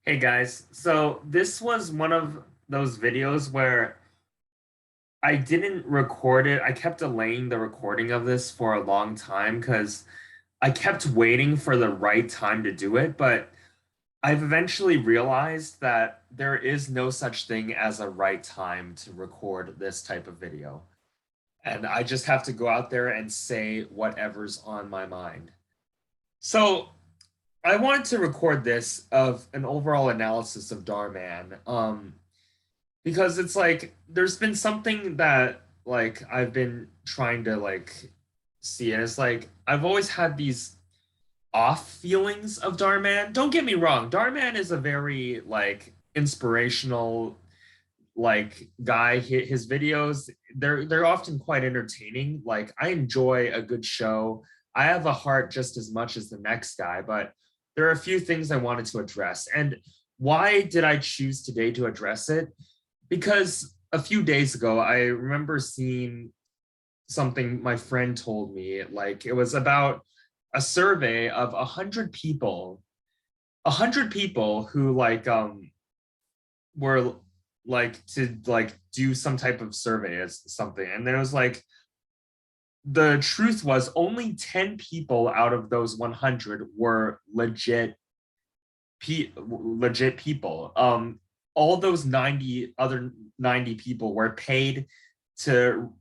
Hey guys, so this was one of those videos where I didn't record it. I kept delaying the recording of this for a long time because I kept waiting for the right time to do it. But I've eventually realized that there is no such thing as a right time to record this type of video. And I just have to go out there and say whatever's on my mind. So I wanted to record this of an overall analysis of Darman. Because it's like there's been something that like I've been trying to see, and it's like I've always had these off feelings of Darman. Don't get me wrong, Darman is a very inspirational guy. His videos, they're often quite entertaining. Like I enjoy a good show. I have a heart just as much as the next guy, but there are a few things I wanted to address. And why did I choose today to address it? Because a few days ago, I remember seeing something my friend told me. Like it was about a survey of 100 people who were to do some type of survey as something. And there was the truth was only 10 people out of those 100 were legit people. All those 90 people were paid to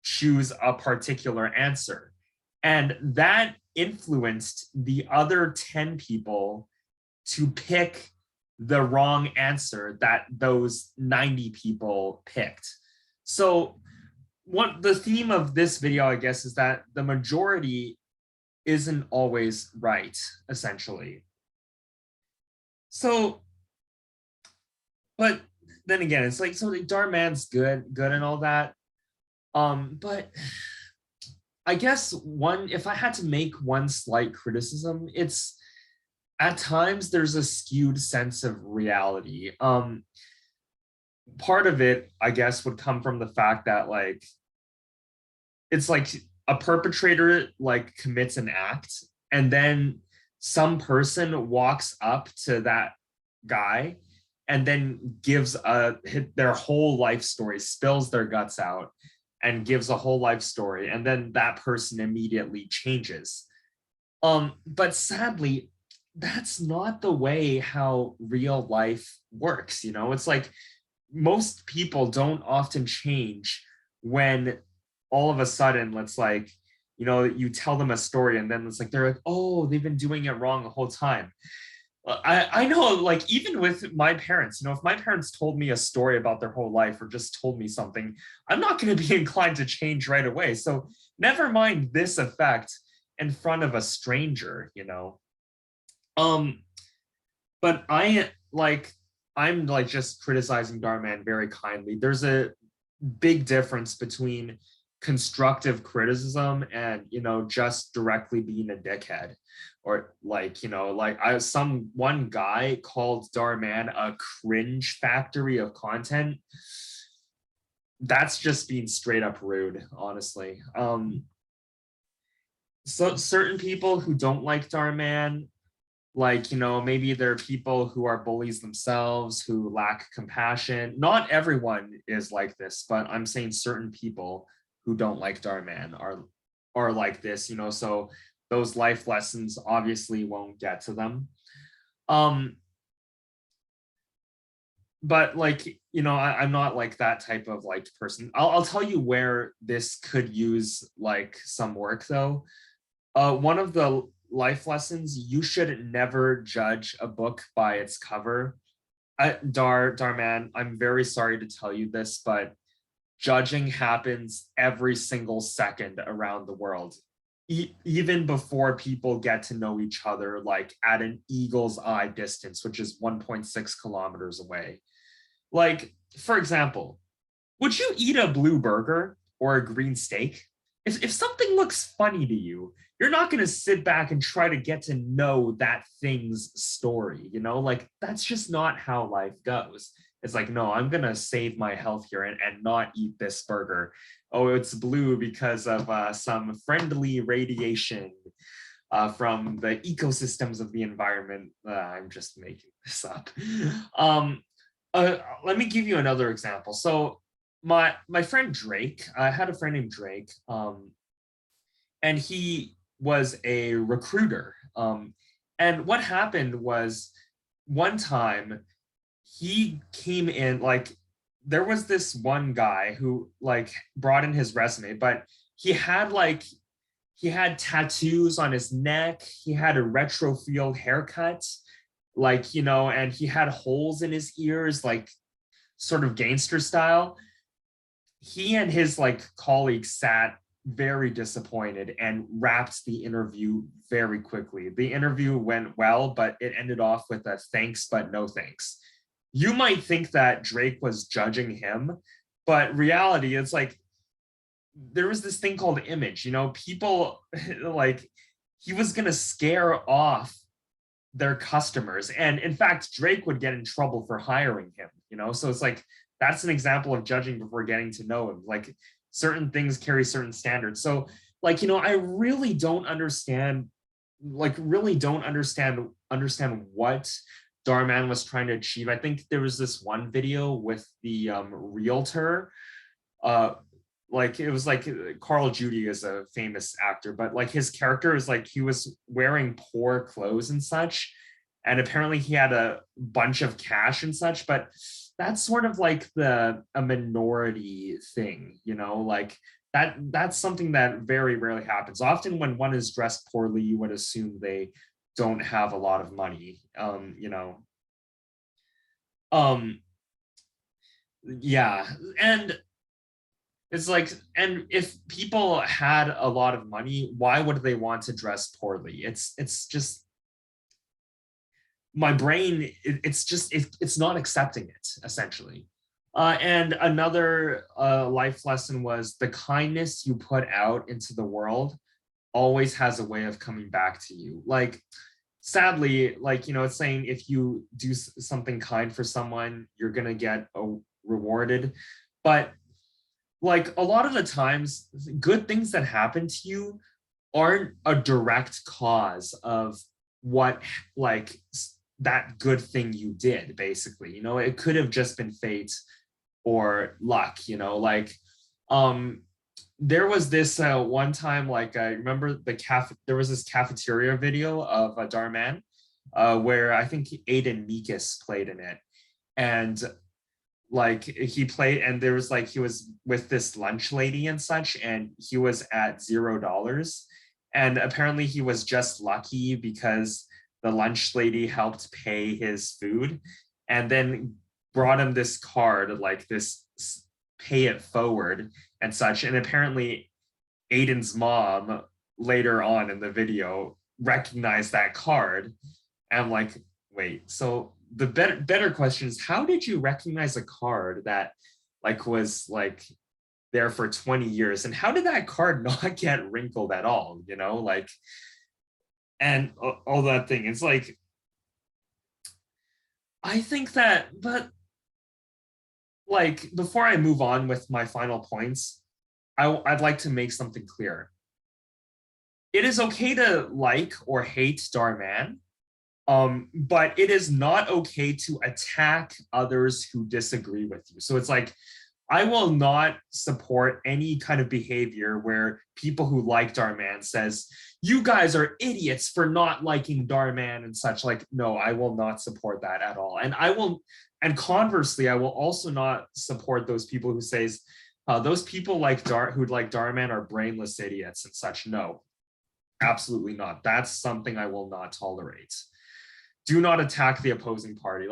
choose a particular answer. And that influenced the other 10 people to pick the wrong answer that those 90 people picked. So what the theme of this video, I guess, is that the majority isn't always right, essentially. So, but then again, it's like, so Darman's good and all that. But I guess if I had to make one slight criticism, it's at times there's a skewed sense of reality. Part of it, I guess, would come from the fact that it's like a perpetrator commits an act, and then some person walks up to that guy and then gives their whole life story, spills their guts out and gives a whole life story, and then that person immediately changes. But sadly, that's not the way how real life works. It's like most people don't often change when all of a sudden you tell them a story, and then it's like they're like, oh, they've been doing it wrong the whole time. I know, like, even with my parents, if my parents told me a story about their whole life or just told me something, I'm not going to be inclined to change right away. So never mind this effect in front of a stranger. Um, but I'm just criticizing Darman very kindly. There's a big difference between constructive criticism and just directly being a dickhead. Or one guy called Darman a cringe factory of content. That's just being straight up rude, honestly. So certain people who don't like Darman, maybe there are people who are bullies themselves, who lack compassion. Not everyone is like this, but I'm saying certain people who don't like Darman are like this. So those life lessons obviously won't get to them. But I'm not like that type of person. I'll tell you where this could use some work though. One of the life lessons: you should never judge a book by its cover. Darman, I'm very sorry to tell you this, but judging happens every single second around the world, even before people get to know each other, at an eagle's eye distance, which is 1.6 kilometers away. For example, would you eat a blue burger or a green steak? If something looks funny to you, you're not going to sit back and try to get to know that thing's story. That's just not how life goes. It's like, no, I'm going to save my health here and not eat this burger. Oh, it's blue because of some friendly radiation. from the ecosystems of the environment. I'm just making this up. Um, Let me give you another example. So my friend Drake, I had a friend named Drake, and he was a recruiter. And what happened was one time he came in, like there was this one guy who like brought in his resume, but he had like he had tattoos on his neck, he had a retro field haircut, like, you know, and he had holes in his ears, like sort of gangster style. He and his like colleagues sat very disappointed and wrapped the interview very quickly. The interview went well, but it ended off with a thanks but no thanks. You might think that Drake was judging him, but reality is like there was this thing called image, you know, people like he was going to scare off their customers. And in fact, Drake would get in trouble for hiring him, you know? So it's like, that's an example of judging before getting to know him. Like certain things carry certain standards. So like, you know, I really don't understand, like really don't understand what Dhar Mann was trying to achieve. I think there was this one video with the realtor, uh, like it was like Carl Judy is a famous actor, but like his character is like he was wearing poor clothes and such, and apparently he had a bunch of cash and such, but that's sort of like the a minority thing, you know, like that's something that very rarely happens. Often when one is dressed poorly, you would assume they don't have a lot of money. You know. Um yeah, and it's like, and if people had a lot of money, why would they want to dress poorly? It's just my brain. It's just it's not accepting it essentially. And another life lesson was the kindness you put out into the world always has a way of coming back to you. Like sadly, like, you know, it's saying if you do something kind for someone, you're gonna get rewarded. But like a lot of the times good things that happen to you aren't a direct cause of what like that good thing you did, basically, you know, it could have just been fate or luck, you know, like um there was this one time, like I remember there was this cafeteria video of Dhar Mann, where I think Aiden Meekus played in it, and like he played, and there was like he was with this lunch lady and such, and he was at $0, and apparently he was just lucky because the lunch lady helped pay his food and then brought him this card, like this pay it forward and such. And apparently Aiden's mom later on in the video recognized that card. And I'm like, wait, so the better question is, how did you recognize a card that like was like there for 20 years, and how did that card not get wrinkled at all, you know, like, and all that thing. It's like, I think that, but like before I move on with my final points, I'd like to make something clear. It is okay to like or hate Dhar Mann, but it is not okay to attack others who disagree with you. So it's like, I will not support any kind of behavior where people who like Dhar Mann says, you guys are idiots for not liking Dhar Mann and such. Like, no, I will not support that at all. And conversely, I will also not support those people who says, those people who'd like Dhar Mann are brainless idiots and such. No, absolutely not. That's something I will not tolerate. Do not attack the opposing party.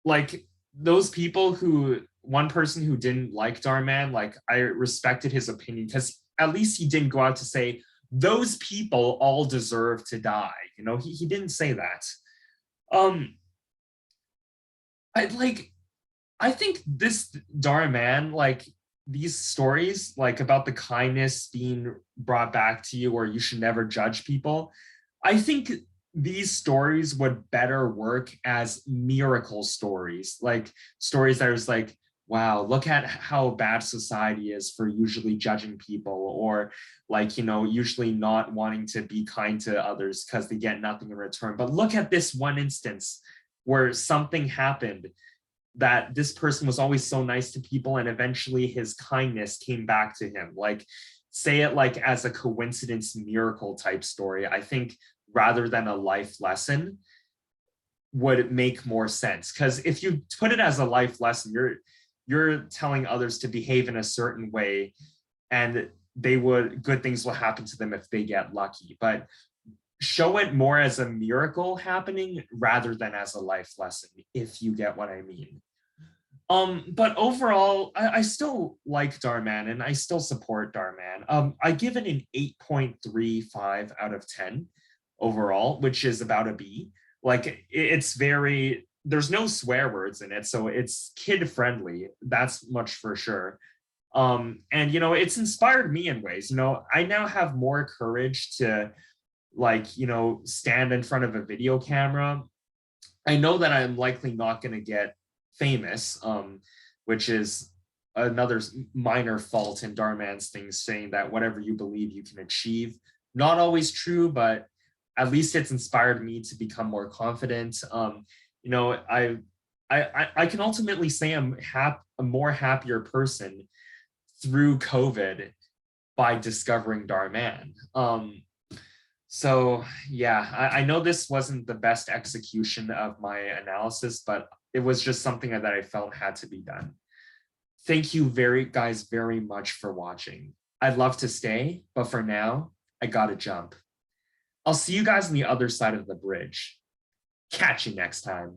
Like those people who, one person who didn't like Dhar Mann, like I respected his opinion because at least he didn't go out to say those people all deserve to die. You know, he didn't say that. I think this Dhar Mann, like these stories, like about the kindness being brought back to you, or you should never judge people. I think these stories would better work as miracle stories, like stories that was like, wow, look at how bad society is for usually judging people, or like, usually not wanting to be kind to others because they get nothing in return. But look at this one instance where something happened, that this person was always so nice to people, and eventually his kindness came back to him. Like, say it like as a coincidence miracle type story, I think, rather than a life lesson, would make more sense. Because if you put it as a life lesson, you're telling others to behave in a certain way, and good things will happen to them if they get lucky. But show it more as a miracle happening rather than as a life lesson, if you get what I mean. But overall, I still like Darman, and I still support Darman. I give it an 8.35 out of 10 overall, which is about a B. Like, it's very, there's no swear words in it, so it's kid friendly. That's much for sure. And it's inspired me in ways. I now have more courage to, like, stand in front of a video camera. I know that I'm likely not going to get famous, which is another minor fault in Darman's things, saying that whatever you believe you can achieve. Not always true, but at least it's inspired me to become more confident. I can ultimately say I'm a more happier person through COVID by discovering Darman. So yeah, I know this wasn't the best execution of my analysis, but it was just something that I felt had to be done. Thank you guys very much for watching. I'd love to stay, but for now, I gotta jump. I'll see you guys on the other side of the bridge. Catch you next time.